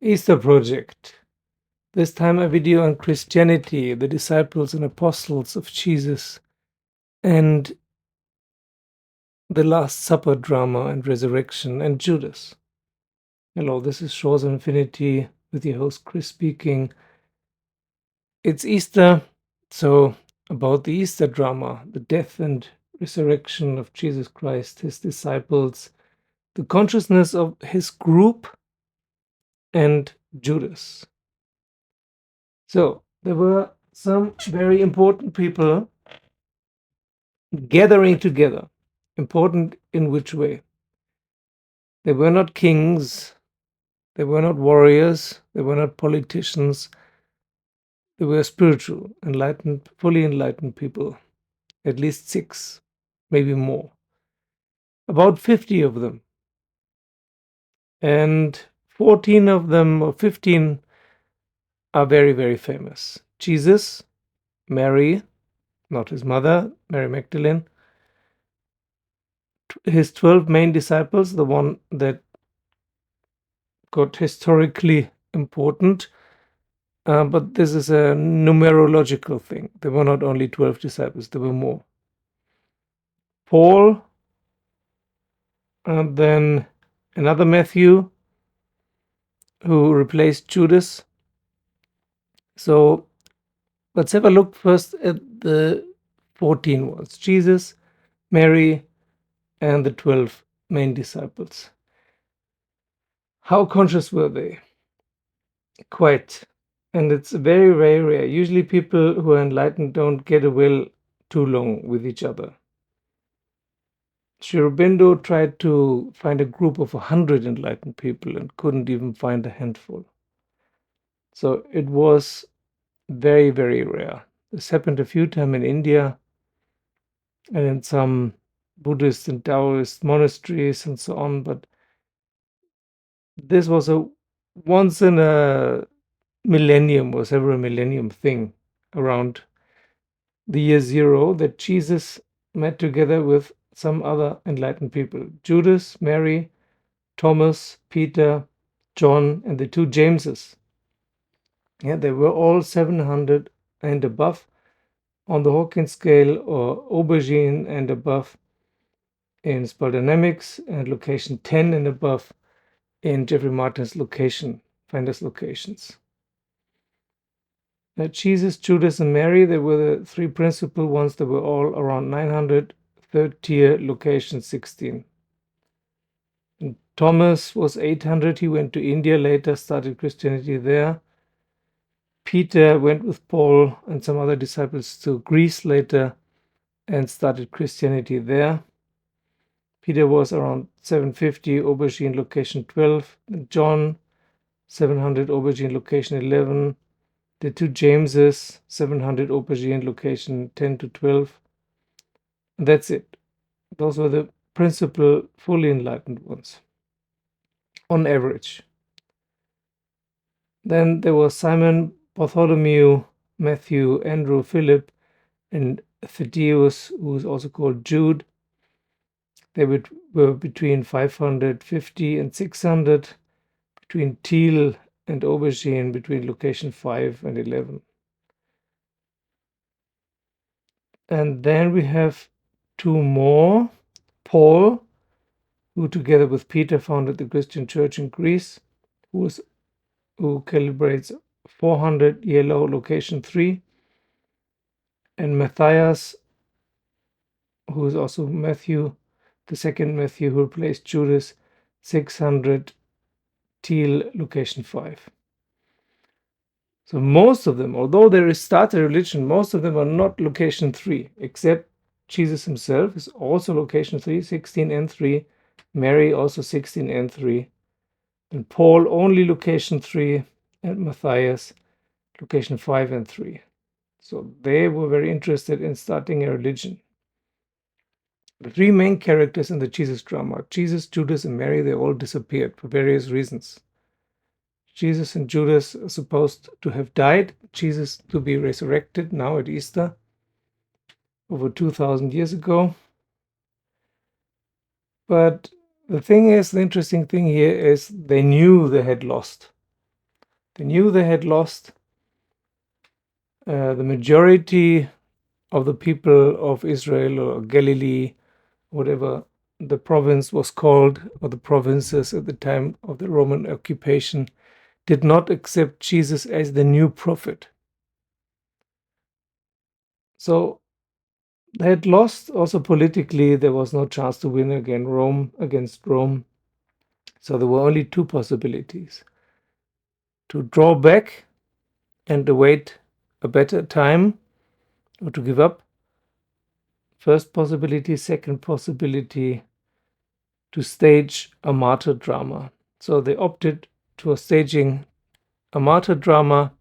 Easter Project. This time a video on Christianity, the disciples and apostles of Jesus, and the Last Supper drama and resurrection, and Judas. Hello, this is Shores of Infinity with your host Chris speaking. It's Easter, so about the Easter drama, the death and resurrection of Jesus Christ, his disciples, the consciousness of his group, and Judas. So there were some very important people gathering together. Important in which way? They were not kings, they were not warriors, they were not politicians, they were spiritual, enlightened, fully enlightened people. At least 6, maybe more. About 50 of them. And 14 of them, or 15, are very, very famous. Jesus, Mary, not his mother, Mary Magdalene, his 12 main disciples, the one that got historically important, but this is a numerological thing. There were not only 12 disciples, there were more. Paul, and then another Matthew, who replaced Judas. So let's have a look first at the 14 ones: Jesus, Mary, and the 12 main disciples. How conscious were they? Quite. And it's very, very rare. Usually people who are enlightened don't get away too long with each other. Sri Aurobindo tried to find a group of 100 enlightened people and couldn't even find a handful. So it was very, very rare. This happened a few times in India and in some Buddhist and Taoist monasteries and so on, but this was a once in a millennium or several millennium thing around the year 0 that Jesus met together with some other enlightened people: Judas, Mary, Thomas, Peter, John, and the 2 Jameses. Yeah, they were all 700 and above on the Hawkins scale, or aubergine and above in spaldynamics, and location 10 and above in Jeffrey Martin's finders locations. Jesus, Judas, and Mary, they were the 3 principal ones. They were all around 900, third tier, location 16. And Thomas was 800. He went to India later, started Christianity there. Peter went with Paul and some other disciples to Greece later and started Christianity there. Peter was around 750, aubergine location 12. And John, 700, aubergine location 11. The 2 Jameses, 700, aubergine location 10 to 12. And that's it. Those were the principal fully enlightened ones, on average. Then there was Simon, Bartholomew, Matthew, Andrew, Philip, and Thaddeus, who is also called Jude. They were between 550 and 600, between teal and aubergine, between location 5 and 11. And then we have 2 more. Paul, who together with Peter founded the Christian church in Greece, who calibrates 400, yellow, location 3. And Matthias, who is also Matthew, the second Matthew, who replaced Judas, 600, teal, location 5. So most of them, although they started religion, most of them are not location 3, except Jesus himself is also location 3, 16 and 3. Mary also 16 and 3. And Paul only location 3, and Matthias location 5 and 3. So they were very interested in starting a religion. The 3 main characters in the Jesus drama, Jesus, Judas, and Mary, they all disappeared for various reasons. Jesus and Judas are supposed to have died, Jesus to be resurrected now at Easter, over 2,000 years ago. But the interesting thing here is they knew they had lost. They knew they had lost. The majority of the people of Israel or Galilee, whatever the province was called, or the provinces at the time of the Roman occupation, did not accept Jesus as the new prophet. So they had lost. Also politically, there was no chance to win against Rome. So there were only two possibilities: to draw back and await a better time, or to give up. First possibility. Second possibility, to stage a martyr drama. So they opted for staging a martyr drama,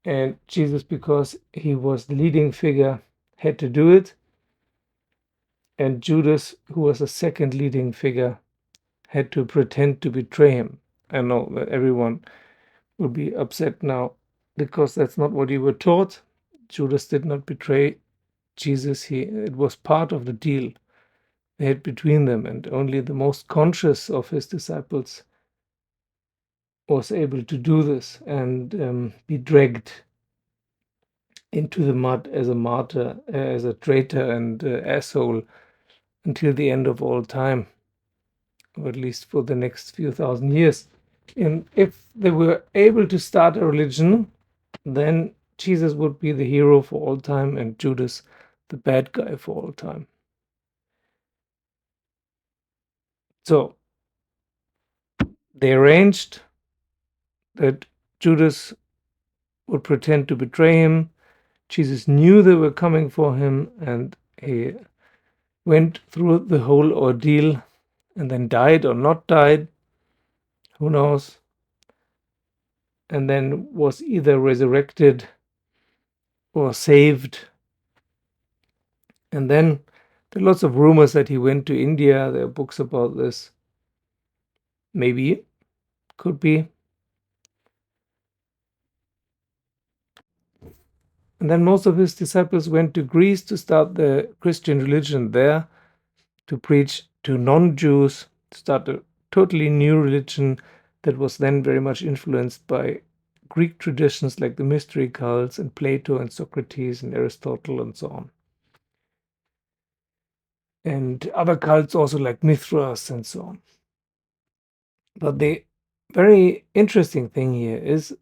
and Jesus, because he was the leading figure, had to do it. And Judas, who was a second leading figure, had to pretend to betray him. I know that everyone will be upset now, because that's not what you were taught. Judas did not betray Jesus. It was part of the deal they had between them, and only the most conscious of his disciples was able to do this and be dragged into the mud as a martyr, as a traitor and asshole, until the end of all time, or at least for the next few thousand years. And if they were able to start a religion, then Jesus would be the hero for all time and Judas the bad guy for all time. So they arranged that Judas would pretend to betray him. Jesus knew they were coming for him, and he went through the whole ordeal and then died or not died, who knows, and then was either resurrected or saved. And then there are lots of rumors that he went to India. There are books about this. Maybe, could be. And then most of his disciples went to Greece to start the Christian religion there, to preach to non-Jews, to start a totally new religion that was then very much influenced by Greek traditions like the mystery cults and Plato and Socrates and Aristotle and so on. And other cults also like Mithras and so on. But the very interesting thing here is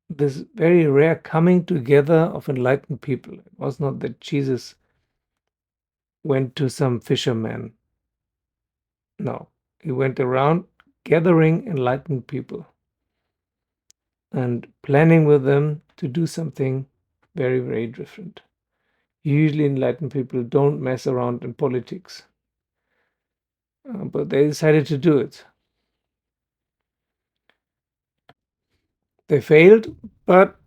this very rare coming together of enlightened people. It was not that Jesus went to some fisherman. No, he went around gathering enlightened people and planning with them to do something very, very different. Usually enlightened people don't mess around in politics, but they decided to do it. They failed, but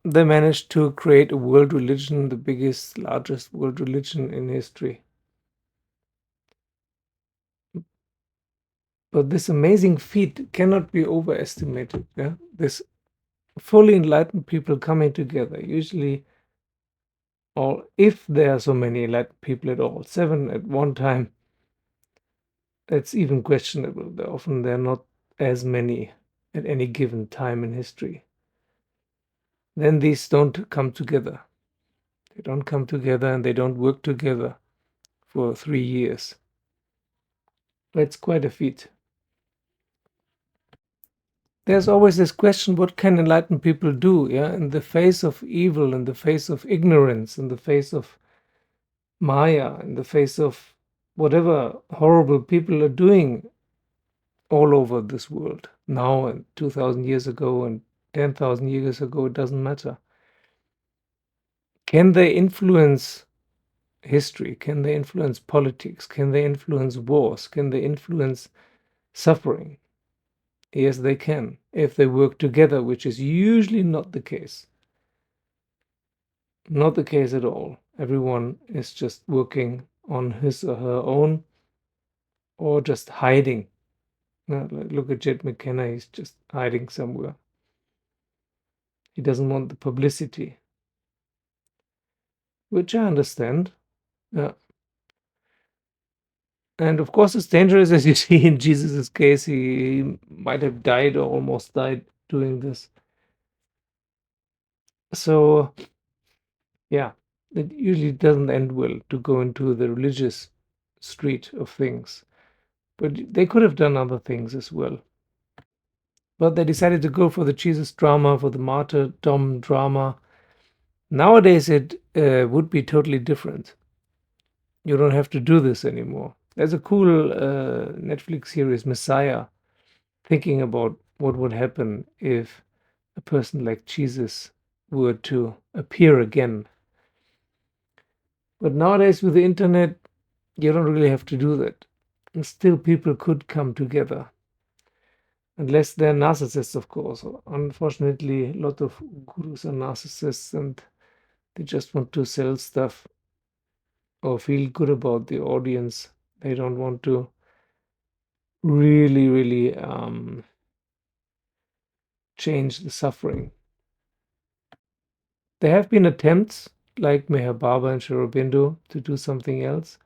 they managed to create a world religion, the biggest, largest world religion in history. But this amazing feat cannot be overestimated. Yeah? This fully enlightened people coming together, usually, or if there are so many enlightened people at all, 7 at one time, that's even questionable. Often there are not as many at any given time in history. Then these don't come together. They don't come together and they don't work together for 3 years. That's quite a feat. There's always this question, what can enlightened people do, yeah, in the face of evil, in the face of ignorance, in the face of Maya, in the face of whatever horrible people are doing all over this world now and 2,000 years ago and 10,000 years ago, it doesn't matter. Can they influence history? Can they influence politics? Can they influence wars? Can they influence suffering? Yes, they can, if they work together, which is usually not the case. Not the case at all. Everyone is just working on his or her own, or just hiding. Look at Jed McKenna, he's just hiding somewhere. He doesn't want the publicity, which I understand. Yeah. And of course, it's dangerous, as you see in Jesus's case. He might have died or almost died doing this. So, yeah, it usually doesn't end well to go into the religious street of things. But they could have done other things as well. But they decided to go for the Jesus drama, for the martyrdom drama. Nowadays, it would be totally different. You don't have to do this anymore. There's a cool Netflix series, Messiah, thinking about what would happen if a person like Jesus were to appear again. But nowadays, with the internet, you don't really have to do that. And still, people could come together. Unless they're narcissists, of course. Unfortunately, a lot of gurus are narcissists and they just want to sell stuff or feel good about the audience. They don't want to really change the suffering. There have been attempts, like Meher Baba and Sri Aurobindo, to do something else,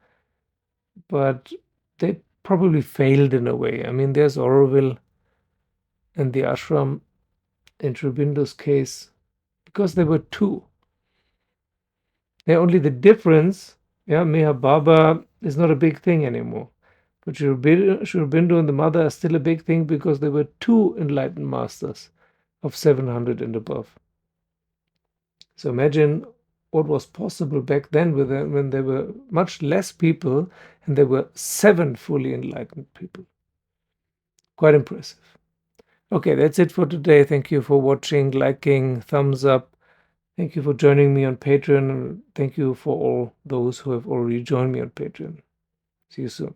but they probably failed in a way. I mean, there's Auroville and the ashram in Sri Aurobindo's case, because there were two. Only the difference, yeah, Meher Baba is not a big thing anymore. But Sri Aurobindo and the mother are still a big thing because there were two enlightened masters of 700 and above. So imagine what was possible back then when there were much less people and there were 7 fully enlightened people. Quite impressive. Okay, that's it for today. Thank you for watching, liking, thumbs up. Thank you for joining me on Patreon. And thank you for all those who have already joined me on Patreon. See you soon.